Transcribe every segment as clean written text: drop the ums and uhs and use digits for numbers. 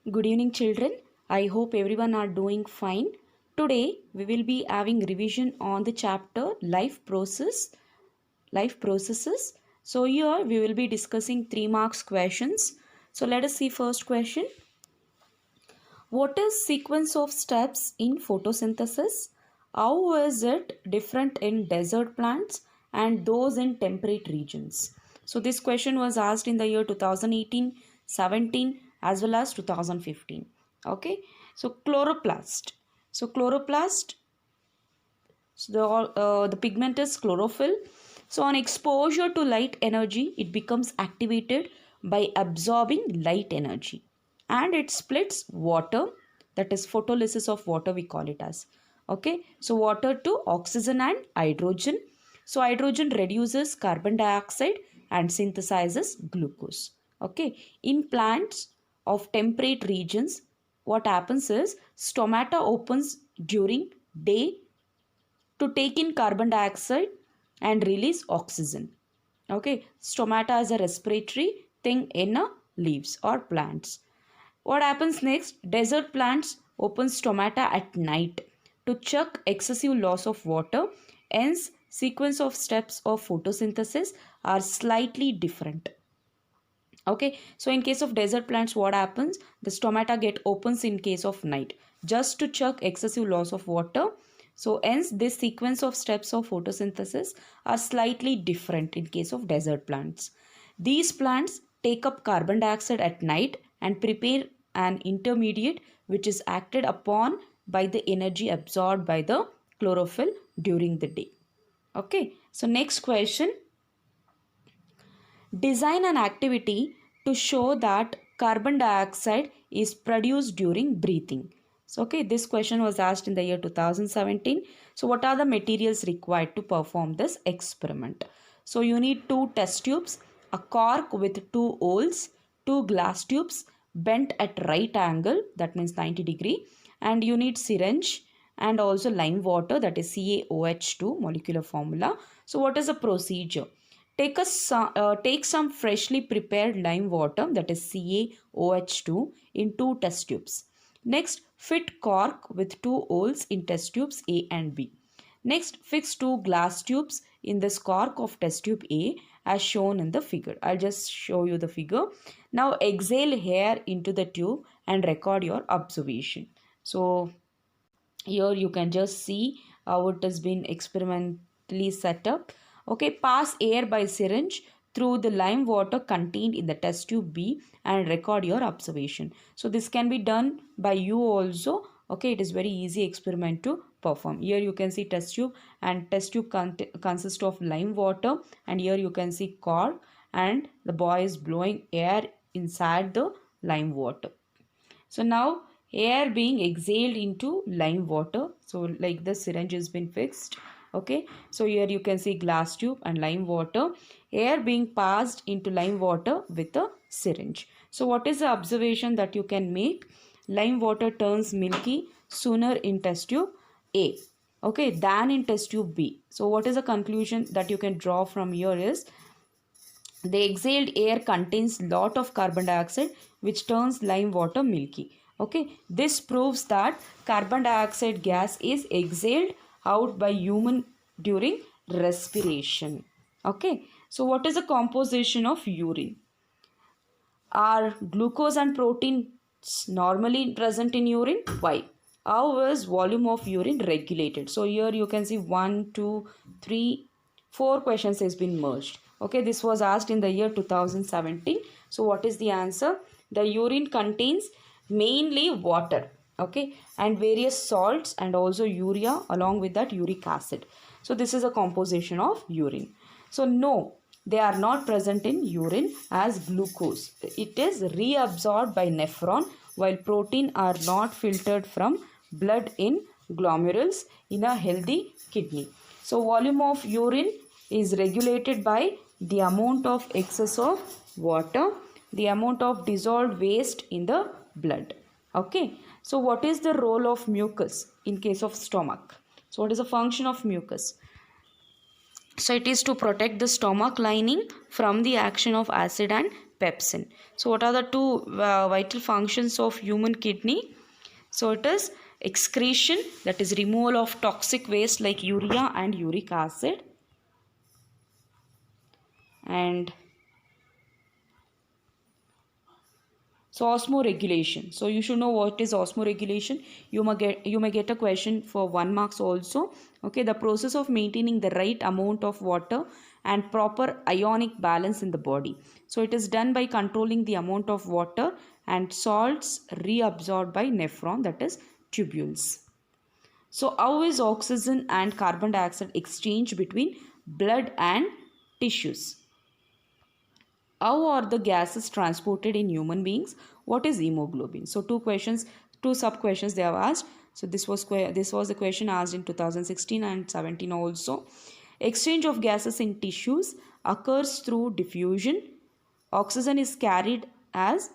Good evening, children. I hope everyone are doing fine. Today we will be having revision on the chapter life processes. So here we will be discussing 3 marks questions. So let us see first question. What is sequence of steps in photosynthesis? How is it different in desert plants and those in temperate regions? So this question was asked in the year 2018, 17 as well as 2015. Okay. So chloroplast. So chloroplast, the pigment is chlorophyll. So on exposure to light energy, it becomes activated by absorbing light energy, and it splits water, that is photolysis of water we call it as. Okay, so water to oxygen and hydrogen. So hydrogen reduces carbon dioxide and synthesizes glucose. Okay, in plants of temperate regions, what happens is stomata opens during day to take in carbon dioxide and release oxygen. Okay, stomata is a respiratory thing in leaves or plants. What happens next? Desert plants open stomata at night to check excessive loss of water. Hence, sequence of steps of photosynthesis are slightly different. Okay, so in case of desert plants, what happens? The stomata get opens in case of night just to check excessive loss of water. So hence this sequence of steps of photosynthesis are slightly different in case of desert plants. These plants take up carbon dioxide at night and prepare an intermediate which is acted upon by the energy absorbed by the chlorophyll during the day. Okay, so next question. Design an activity to show that carbon dioxide is produced during breathing. So, okay, this question was asked in the year 2017. So, what are the materials required to perform this experiment? So, you need 2 test tubes, a cork with 2 holes, 2 glass tubes bent at right angle, that means 90 degree, and you need syringe and also lime water, that is CaOH2 molecular formula. So, what is the procedure? Take some freshly prepared lime water, that is CaOH2, in 2 test tubes. Next, fit cork with 2 holes in test tubes A and B. Next, fix 2 glass tubes in this cork of test tube A as shown in the figure. I'll just show you the figure. Now exhale air into the tube and record your observation. So here you can just see how it has been experimentally set up. Okay, pass air by syringe through the lime water contained in the test tube B and record your observation. So this can be done by you also. Okay, it is very easy experiment to perform. Here you can see test tube, and test tube consists of lime water, and here you can see cork, and the boy is blowing air inside the lime water. So now air being exhaled into lime water. So like the syringe has been fixed. Okay, so here you can see glass tube and lime water, air being passed into lime water with a syringe. So what is the observation that you can make? Lime water turns milky sooner in test tube A, okay, than in test tube B. So what is the conclusion that you can draw from here is the exhaled air contains lot of carbon dioxide which turns lime water milky. Okay, this proves that carbon dioxide gas is exhaled out by human during respiration. Okay, so what is the composition of urine? Are glucose and proteins normally present in urine? Why? How is volume of urine regulated? So here you can see 1, 2, 3, 4 questions has been merged. Okay, this was asked in the year 2017. So what is the answer? The urine contains mainly water, okay, and various salts and also urea, along with that uric acid. So this is a composition of urine. So no, they are not present in urine as glucose. It is reabsorbed by nephron, while protein are not filtered from blood in glomerulus in a healthy kidney. So volume of urine is regulated by the amount of excess of water, the amount of dissolved waste in the blood. Okay, so what is the role of mucus in case of stomach? So what is the function of mucus? So it is to protect the stomach lining from the action of acid and pepsin. So what are the two vital functions of human kidney? So it is excretion, that is removal of toxic waste like urea and uric acid, and so osmoregulation. So you should know what is osmoregulation. You may get a question for 1 marks also. Okay, the process of maintaining the right amount of water and proper ionic balance in the body. So it is done by controlling the amount of water and salts reabsorbed by nephron, that is tubules. So how is oxygen and carbon dioxide exchange between blood and tissues? How are the gases transported in human beings? What is hemoglobin? So two questions, two sub questions they have asked. So this was a question asked in 2016 and 17 also. Exchange of gases in tissues occurs through diffusion. Oxygen is carried as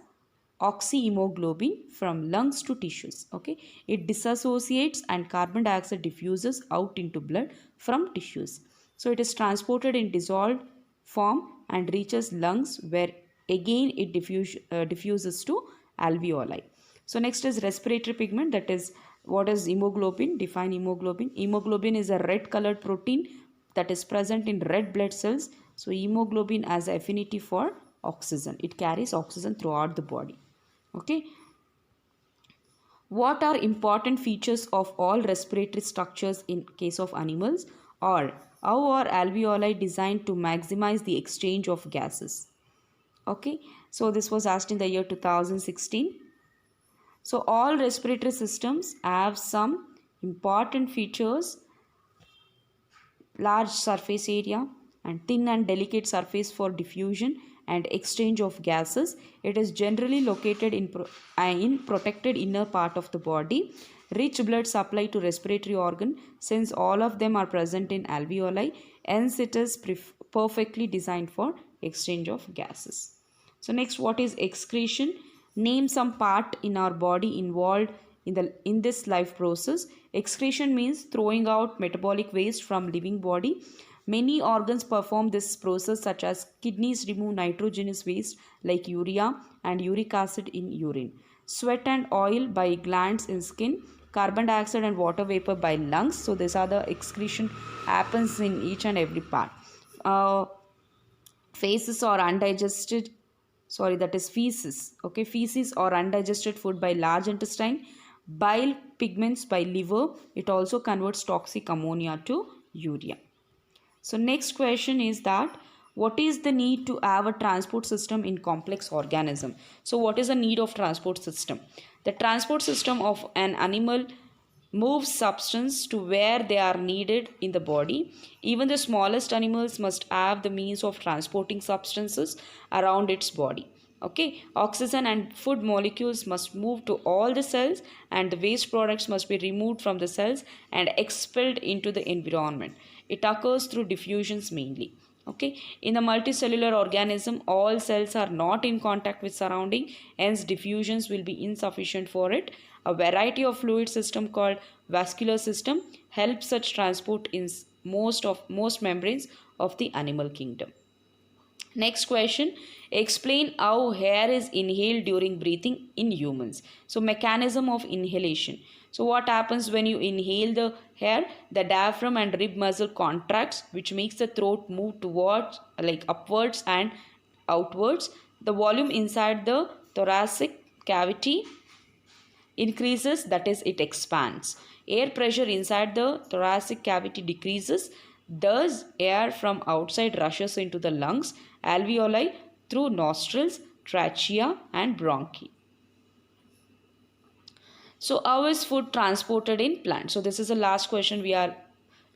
oxyhemoglobin from lungs to tissues. Okay, it disassociates and carbon dioxide diffuses out into blood from tissues. So it is transported in dissolved form and reaches lungs, where again it diffuses to alveoli. So next is respiratory pigment, that is what is hemoglobin? Define hemoglobin. Hemoglobin is a red colored protein that is present in red blood cells. So hemoglobin has affinity for oxygen. It carries oxygen throughout the body. Okay. What are important features of all respiratory structures in case of animals? Or how are alveoli designed to maximize the exchange of gases? Okay, so this was asked in the year 2016. So all respiratory systems have some important features: large surface area and thin and delicate surface for diffusion and exchange of gases. It is generally located in protected inner part of the body. Rich blood supply to respiratory organ, since all of them are present in alveoli, hence it is perfectly designed for exchange of gases. So next, what is excretion? Name some part in our body involved in this life process. Excretion means throwing out metabolic waste from living body. Many organs perform this process, such as kidneys remove nitrogenous waste like urea and uric acid in urine. Sweat and oil by glands in skin. Carbon dioxide and water vapor by lungs. So these are the excretion happens in each and every part. Feces or undigested, sorry, that is feces. Okay, feces or undigested food by large intestine. Bile pigments by liver. It also converts toxic ammonia to urea. So next question is that what is the need to have a transport system in complex organism? So what is the need of transport system? The transport system of an animal moves substance to where they are needed in the body. Even the smallest animals must have the means of transporting substances around its body. Okay, oxygen and food molecules must move to all the cells, and the waste products must be removed from the cells and expelled into the environment. It occurs through diffusions mainly. Okay, in the multicellular organism, all cells are not in contact with surrounding, hence diffusions will be insufficient for it. A variety of fluid system called vascular system helps such transport in most membranes of the animal kingdom. Next question, explain how air is inhaled during breathing in humans. So mechanism of inhalation. So what happens when you inhale the air? The diaphragm and rib muscle contracts, which makes the throat move towards, like upwards and outwards. The volume inside the thoracic cavity increases, that is it expands. Air pressure inside the thoracic cavity decreases, thus air from outside rushes into the lungs, alveoli through nostrils, trachea and bronchi. So how is food transported in plants? So this is the last question we are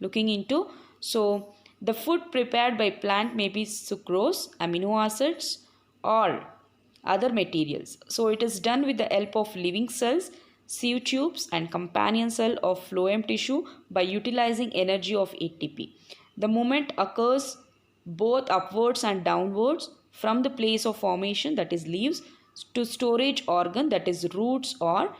looking into. So the food prepared by plant may be sucrose, amino acids or other materials. So it is done with the help of living cells, sieve tubes and companion cell of phloem tissue by utilizing energy of ATP. The movement occurs both upwards and downwards from the place of formation, that is leaves, to storage organ, that is roots or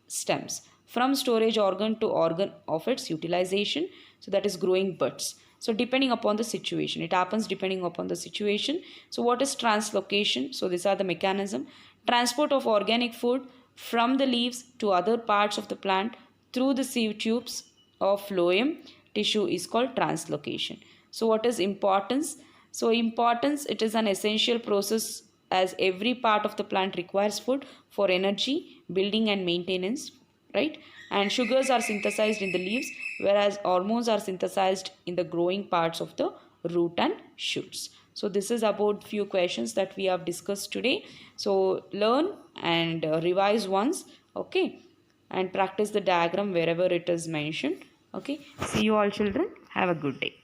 stems, from storage organ to organ of its utilization, so that is growing buds. So depending upon the situation, it happens depending upon the situation. So what is translocation? So these are the mechanism. Transport of organic food from the leaves to other parts of the plant through the sieve tubes of phloem tissue is called translocation. So what is importance? So importance, it is an essential process as every part of the plant requires food for energy, building and maintenance, right? And sugars are synthesized in the leaves, whereas hormones are synthesized in the growing parts of the root and shoots. So this is about few questions that we have discussed today. So learn and revise once, okay, and practice the diagram wherever it is mentioned. Okay, see you all children, have a good day.